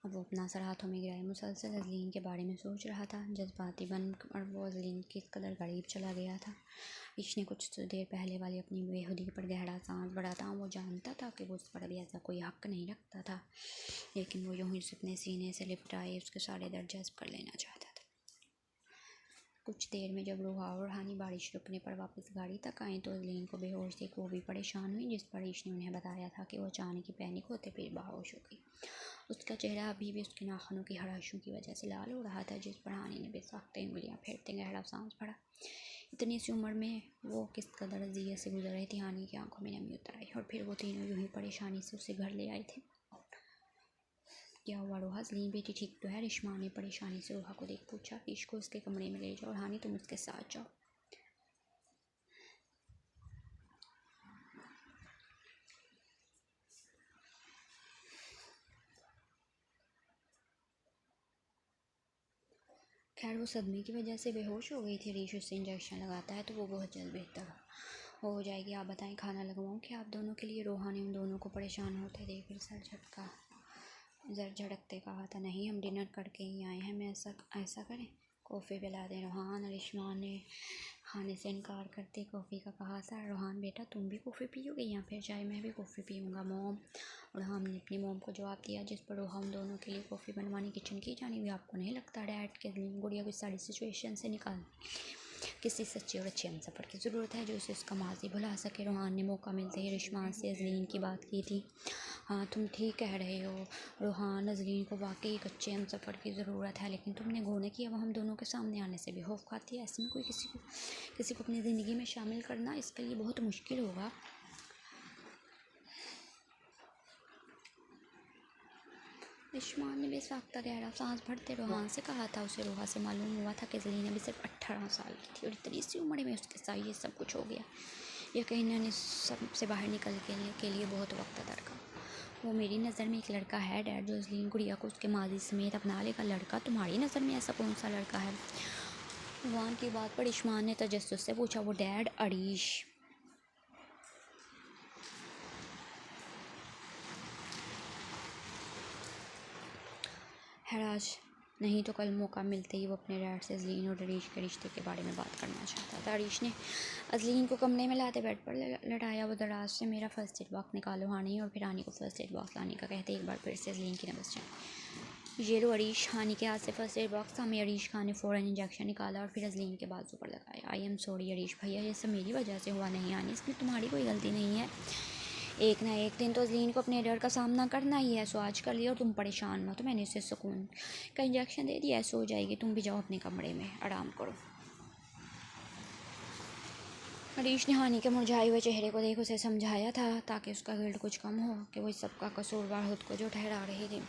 अब वो अपना सर हाथों में गिराए मुसलसल नजरीन के बारे में सोच रहा था। जज्बाती बनकर वो नजरीन किस कदर करीब चला गया था। अरीश ने कुछ देर पहले वाली अपनी बेखुदी पर गहरा सांस भरा था। वो जानता था कि वो उस पर अभी ऐसा कोई हक नहीं रखता था, लेकिन वो यूं ही अपने सीने से लिपटाए उसके सारे दर्द जज्ब कर लेना चाहता था। कुछ देर में जब रूहा और रूहानी बारिश रुकने पर वापस गाड़ी तक आई तो नजरीन को बेहोश देख वो भी परेशान हुई, जिस पर अरीश ने उन्हें बताया था कि वो अचानक ही पैनिक होते फिर बेहोश हो गई। उसका चेहरा अभी भी उसके नाखूनों की हराशों की वजह से लाल हो रहा था, जिस पर हानि ने बेसाख्ते उंगलियां फेरते गहरा सांस भरा। इतनी सी उम्र में वो किस कदर अज़ियत से गुजर रही थी, हानि की आंखों में नमी उतर आई। और फिर वो तीनों यूं ही परेशानी से उसे घर ले आए थे। क्या हुआ रूहा? नजरीन बेटी ठीक तो है? रिश्मा ने परेशानी से रूहा को देख पूछा। ईश को उसके कमरे में ले जाओ और हानि तुम उसके साथ जाओ। खैर वो सदमे की वजह से बेहोश हो गई थी। रीश उससे इंजेक्शन लगाता है तो वो बहुत जल्द बेहतर हो जाएगी। आप बताएं, खाना लगवाऊँ क्या आप दोनों के लिए? रोहा ने उन दोनों को परेशान होते देखकर सर झटकते कहा था। नहीं, हम डिनर करके ही आए हैं। मैं ऐसा करें, कॉफ़ी पिला दें? रोहान और रिश्मा ने खाने से इनकार करते कॉफ़ी का कहा था। रोहान बेटा तुम भी कॉफ़ी पियोगे या फिर चाय? मैं भी कॉफ़ी पीऊँगा मॉम। रोहान ने अपनी मॉम को जवाब दिया, जिस पर रोहा हम दोनों के लिए कॉफ़ी बनवाने किचन की जानी हुई। आपको नहीं लगता डैड के गुड़िया को सारी सिचुएशन से निकाल किसी सच्चे और अच्छे हमसफ़र की ज़रूरत है जो उसे उसका माजी भुला सके? रोहान ने मौका मिलते ही रिश्मा से नजरीन की बात की थी। हाँ तुम ठीक कह रहे हो रोहान, नजरीन को वाकई एक अच्छे हमसफ़र की ज़रूरत है, लेकिन तुमने घोने की अब हम दोनों के सामने आने से भी खौफ खाती है। ऐसे में कोई किसी को अपनी ज़िंदगी में शामिल करना इसके लिए बहुत मुश्किल होगा। इश्मान ने बेसाख्ता गहरा सांस भरते रोहान से कहा था। उसे रोहा से मालूम हुआ था कि ज़लीना भी सिर्फ 18 साल की थी और इतनी सी उम्र में उसके साथ ये सब कुछ हो गया। यकीनन इस सब से बाहर निकलने के लिए बहुत वक्त दरकार। वो मेरी नज़र में एक लड़का है डैड, जो ज़लीन गुड़िया को उसके माजी समेत अपना लेगा। लड़का? तुम्हारी नज़र में ऐसा कौन सा लड़का है? रोहान की बात पर इश्मान ने तजस्सुस से पूछा। वो डैड, अरीश। हैराज नहीं तो कल मौका मिलते ही वो अपने डैड से अज़लीन और अरीश के रिश्ते के बारे में बात करना चाहता था। अरीश ने अज़लीन को कमरे में लाते बेड पर लटाया। वो दराज से मेरा फ़र्स्ट एड बॉक्स निकालो हानी, और फिर हानी को फ़र्स्ट एड बॉक्स लाने का कहते एक बार फिर से अज़लीन की नब्ज़ चढ़ी। ये लो अरीश। हानी के हाथ से फ़र्स्ट एड बॉक्स था। मैं अरीश खान ने फ़ौरन इंजेक्शन निकाला और फिर अज़लीन के बाजू पर लगाया। आई एम सॉरी अरीश भैया, ये सब मेरी वजह से हुआ। नहीं हानी, इसमें तुम्हारी कोई गलती नहीं है। एक ना एक दिन तो अज़लीन को अपने डर का सामना करना ही है। सो आज कर लिया और तुम परेशान मत। तो मैंने उसे सुकून का इंजेक्शन दे दिया है, सो जाएगी। तुम भी जाओ अपने कमरे में आराम करो। अरीश ने हानी के मुरझाए हुए चेहरे को देख उसे समझाया था ताकि उसका गिल्ट कुछ कम हो कि वो इस सब का कसूरवार खुद को जो ठहरा रही थी।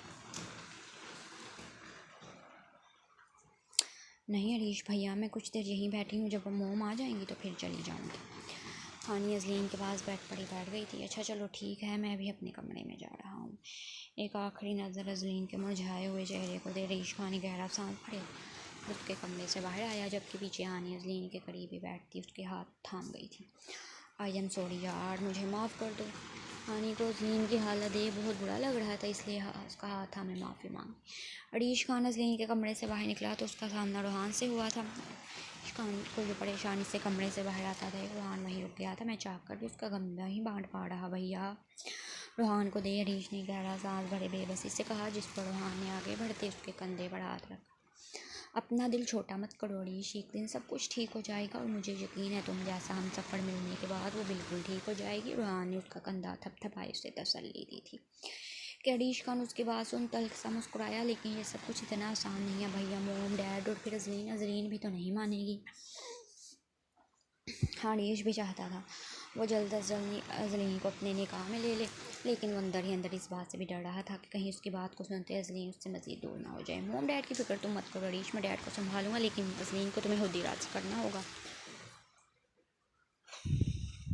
नहीं अरीश भैया, मैं कुछ देर यहीं बैठी हूँ, जब मोम आ जाएंगी तो फिर चली जाऊँगी। हानी अज़लीन के पास बैठ गई थी। अच्छा चलो ठीक है, मैं भी अपने कमरे में जा रहा हूँ। एक आखिरी नज़र अज़लीन के मुरझाए हुए चेहरे को दे अरीश खान ने गहरा सांस भरे उसके कमरे से बाहर आया, जबकि पीछे हानी अज़लीन के करीब ही बैठती उसके हाथ थाम गई थी। आई एम सॉरी यार, मुझे माफ़ कर दो। हानी को अज़लीन की हालत देख बहुत बुरा लग रहा था, इसलिए उसका हाथ था मैं माफ़ी मांगी। अरीश खान अज़लीन के कमरे से बाहर निकला तो उसका सामना रोहान से हुआ था। खान को जो परेशानी से कमरे से बाहर आता था, रोहान वहीं रुक गया था। मैं चाह कर भी उसका गम नहीं बांट पा रहा भैया। रोहान को दे, अरीश ने गहरा सांस भरे बेबसी से कहा, जिस पर रोहान ने आगे बढ़ते उसके कंधे पर हाथ रखा। अपना दिल छोटा मत करो अरीश, एक दिन सब कुछ ठीक हो जाएगा और मुझे यकीन है तुम जैसा हम सफ़र मिलने के बाद वो बिल्कुल ठीक हो जाएगी। रोहान ने उसका कंधा थपथपाए उसे तसल्ली दी थी कि अरीश खान उसकी बात सुन तल्ख सा मुस्कुराया। लेकिन ये सब कुछ इतना आसान नहीं है भैया। मोम, डैड और फिर अज़लीन भी तो नहीं मानेगी। हाँ अरीश भी चाहता था वो जल्द अज जल्द अज़लीन को अपने निकाह में ले ले, लेकिन वो अंदर ही अंदर इस बात से भी डर रहा था कि कहीं उसकी बात को सुनते अज़लीन उससे मज़ीद दूर ना हो जाए। मोम, डैड की फ़िक्र तुम मत करो अरीश, मैं डैड को संभालूंगा, लेकिन अज़लीन को तुम्हें खुद ही राज़ी करना होगा।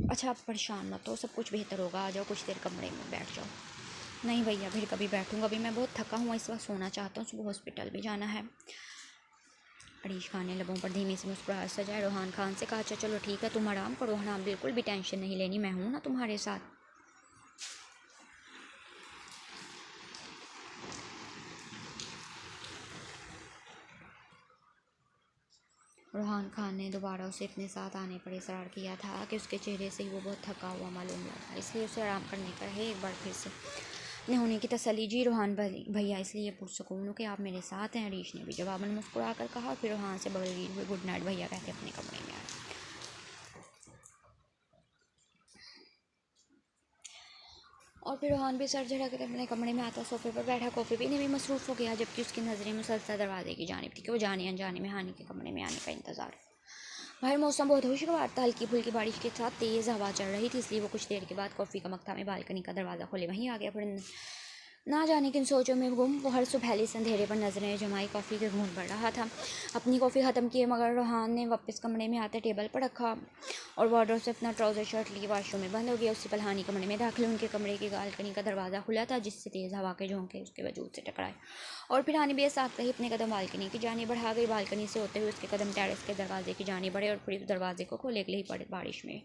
अच्छा आप परेशान मत हो, सब कुछ बेहतर होगा। आ जाओ कुछ देर कमरे में बैठ जाओ। नहीं भैया, फिर कभी बैठूंगा। अभी मैं बहुत थका हुआ, इस वक्त सोना चाहता हूँ, सुबह हॉस्पिटल भी जाना है। अरीश खान ने लबों पर धीमी से मुस्कुराहट सजाए रोहान खान से कहा, अच्छा चलो ठीक है, तुम आराम करो। आराम बिल्कुल भी टेंशन नहीं लेनी, मैं हूँ ना तुम्हारे साथ। रोहान खान ने दोबारा उसे अपने साथ आने पर इसरार किया था कि उसके चेहरे से ही वो बहुत थका हुआ मालूम लगा, इसलिए उसे आराम करने का है। एक बार फिर से न होने की तसल्ली। जी रोहान भैया, इसलिए पुरसकून हूँ कि आप मेरे साथ हैं। अरीश ने भी जवाबन मुस्कुरा कर कहा, फिर रोहान से बगल गिर हुए गुड नाइट भैया कहते अपने कमरे में आए। और फिर रोहान भी सर झटक के अपने कमरे में आता सोफे पर बैठा कॉफ़ी पीने में मसरूफ़ हो गया, जबकि उसकी नज़रें मुसलसल दरवाजे की जानिब थी कि वो जाने अनजाने में हानि के कमरे में आने का इंतज़ार। बाहर मौसम बहुत खुशगवार था, हल्की फुल्की बारिश के साथ तेज़ हवा चल रही थी, इसलिए वो कुछ देर के बाद कॉफ़ी का मग था में बालकनी का दरवाज़ा खोले वहीं आ गया। फिर ना जाने किन सोचों में गुम वो हर सुबह से अंधेरे पर नजरें जमाई कॉफ़ी के घूंट बढ़ रहा था। अपनी कॉफ़ी ख़त्म किए मगर रोहान ने वापस कमरे में आते टेबल पर रखा और वार्डरोब से अपना ट्राउज़र शर्ट लिए वाशरूम में बंद हो गया। उसी पल हानि कमरे में दाखिल उनके कमरे की बालकनी का दरवाज़ा खुला था, जिससे तेज़ हवा के झोंके उसके वजूद से टकराए और फिर हानि बेसाख्ता ही अपने कदम बालकनी की जानी बढ़ा गई। बालकनी से होते हुए उसके कदम टेरेस के दरवाजे की जानी बढ़े और फिर दरवाजे को खोले के लिए पड़े बारिश में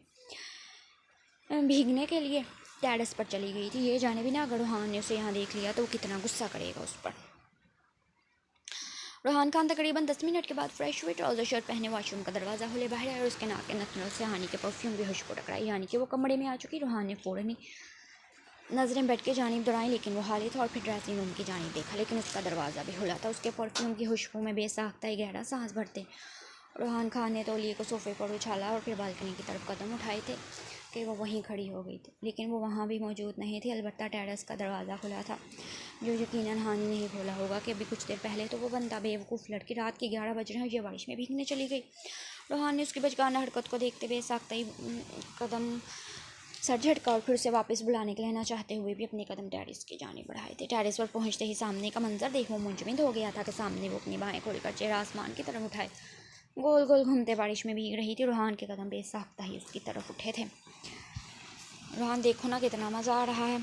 भीगने के लिए टेरेस पर चली गई थी। ये जाने भी ना अगर रोहान ने उसे यहाँ देख लिया तो वो कितना गुस्सा करेगा उस पर। रोहान खान तकरीबन 10 मिनट के बाद फ्रेश हुए, ट्राउज़र शर्ट पहने वाशरूम का दरवाज़ा खोले बाहर आए और उसके नाक के नथनों से हानि के परफ्यूम भी खुशबू टकराई। यानी कि वो कमरे में आ चुकी। रोहान ने फ़ौरन ही नज़रें बेड के जानिब दौड़ाई, लेकिन वो हालित और फिर ड्रेसिंग रूम की जानिब देखा, लेकिन उसका दरवाज़ा भी खुला था। उसके परफ्यूम की खुशबू में बेसाख्ता ही गहरा सांस भरते रोहान खान ने तौलिए को सोफे पर उछाला और फिर बालकनी की तरफ कदम उठाए थे कि वो वहीं खड़ी हो गई थी, लेकिन वो वहाँ भी मौजूद नहीं थी। अलबत्ता टेरेस का दरवाज़ा खुला था, जो यकीनन हानि नहीं खोला होगा कि अभी कुछ देर पहले तो वो बंदा बेवकूफ़ लड़की रात के 11 बज रहे हैं ये बारिश में भीगने चली गई। रोहान ने उसकी बचकाना हरकत को देखते बेसाख्ता ही कदम सर झटका और फिर उसे वापस बुलाने के लिए ना चाहते हुए भी अपने कदम टेरेस की जाने बढ़ाए थे। टेरेस पर पहुंचते ही सामने का मंजर देख वो मुंजमिद हो गया था कि सामने वो अपनी बाहें खोलकर चेहरा आसमान की तरफ उठाए गोल गोल घूमते बारिश में भीग रही थी। रूहान के कदम बेसाख्ता ही उसकी तरफ उठे थे। रूहान देखो ना कितना मज़ा आ रहा है।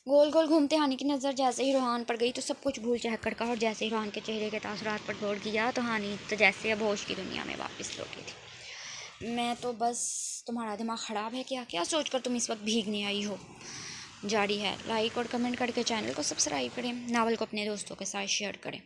गोल गोल घूमते हानि की नज़र जैसे ही रूहान पर गई तो सब कुछ भूल चहक कहा, और जैसे ही रूहान के चेहरे के तासुरात पर गौर किया तो हानि तो जैसे अब होश की दुनिया में वापस लौटी थी। मैं तो बस, तुम्हारा दिमाग ख़राब है क्या? क्या सोचकर तुम इस वक्त भीगने आई हो? जारी है। लाइक और कमेंट करके चैनल को सब्सक्राइब करें, नावल को अपने दोस्तों के साथ शेयर करें।